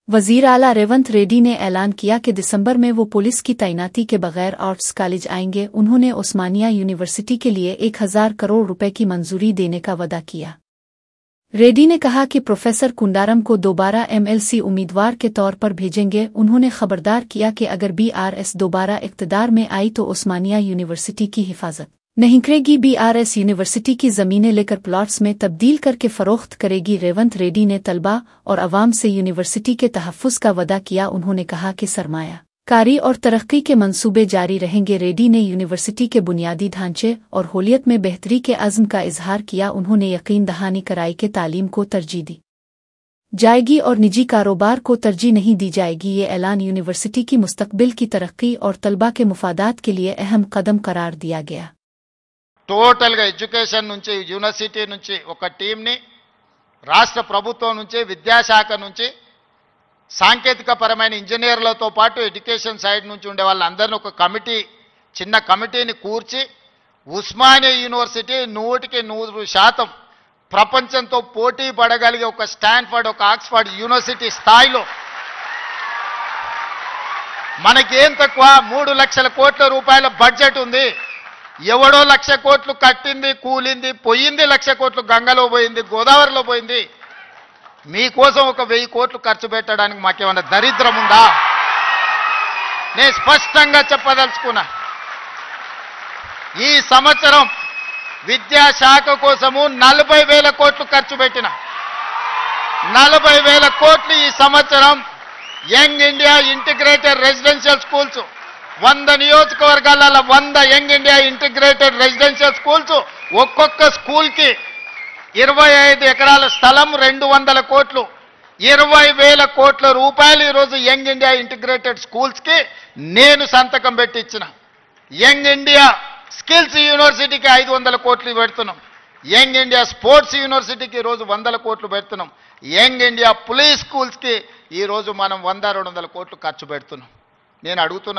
वजीर आला रेवंत रेड्डी ने ऐलान किया कि दिसंबर में वो पुलिस की तैनाती के बगैर आर्ट्स कॉलेज आएंगे। उन्होंने उस्मानिया यूनिवर्सिटी के लिए 1000 करोड़ रुपए की मंजूरी देने का वादा किया। रेड्डी ने कहा कि प्रोफेसर कुंडारम को दोबारा एमएलसी उम्मीदवार के तौर पर भेजेंगे। उन्होंने खबरदार किया कि अगर बीआरएस दोबारा इक़्तिदार में आई तो उस्मानिया यूनिवर्सिटी की हिफाजत नहीं करेगी। बीआरएस यूनिवर्सिटी की ज़मीनें लेकर प्लॉट्स में तब्दील करके फ़रोख्त करेगी। रेवंत रेड्डी ने तलबा और अवाम से यूनिवर्सिटी के तहफ़्फ़ुज़ का वादा किया। उन्होंने कहा कि सरमाया कारी और तरक्की के मंसूबे जारी रहेंगे। रेड्डी ने यूनिवर्सिटी के बुनियादी ढांचे और होलियत में बेहतरी के अज़्म का इजहार किया। उन्होंने यकीन दहानी कराई कि तालीम को तरजीह दी जाएगी और निजी कारोबार को तरजीह नहीं दी जाएगी। ये ऐलान यूनिवर्सिटी की मुस्तक़बिल की तरक्की और तलबा के मुफादात के लिए अहम कदम करार दिया गया। टोटल एजुकेशन नुंची यूनिवर्सिटी नुंची ఒక టీంని రాష్ట్ర ప్రభుత్వం నుంచి విద్యాశాఖ నుంచి సాంకేతికపరమైన ఇంజనీర్లతో పాటు ఎడ్యుకేషన్ సైడ్ నుంచి ఉండే వాళ్ళందరినీ ఒక కమిటీ చిన్న కమిటీని కూర్చి ఉస్మానియా యూనివర్సిటీ 100% ప్రపంచంతో పోటీ పడగలిగే ఒక స్టాన్ఫర్డ్ ఒక ఆక్స్ఫర్డ్ యూనివర్సిటీ స్థాయిలో మనకేం తక్కువ 3 లక్షల కోట్ల రూపాయల బడ్జెట్ ఉంది। ఎవడో 1,00,000 కోట్లు కట్టింది కూలింది పోయింది, 1,00,000 కోట్లు గంగలో పోయింది, గోదావరిలో పోయింది। మీకోసం ఒక 1000 కోట్లు ఖర్చు పెట్టడానికి మాకేమన్నా దరిద్రం ఉందా? నేను స్పష్టంగా చెప్పదలుచుకున్నా, ఈ సంవత్సరం విద్యాశాఖ కోసము 40,000 కోట్లు ఖర్చు పెట్టిన 40,000 కోట్లు ఈ సంవత్సరం young India integrated residential schools 100 నియోజకవర్గాల 100 young India integrated residential schools ఒక్కొక్క స్కూల్ కి 25 ఎకరాల స్థలం 200 కోట్లు 20,000 కోట్ల రూపాయలు ఈ రోజు యంగ్ ఇండియా ఇంటిగ్రేటెడ్ స్కూల్స్ కి నేను సంతకం పెట్టి ఇచ్చిన। యంగ్ ఇండియా స్కిల్స్ యూనివర్సిటీకి 500 కోట్లు పెడుతున్నాం। యంగ్ ఇండియా స్పోర్ట్స్ యూనివర్సిటీకి ఈ రోజు 100 కోట్లు పెడుతున్నాం। యంగ్ ఇండియా పోలీస్ స్కూల్స్ కి ఈ రోజు మనం 100-200 కోట్లు ఖర్చు పెడుతున్నాం। నేను అడుగుతున్నా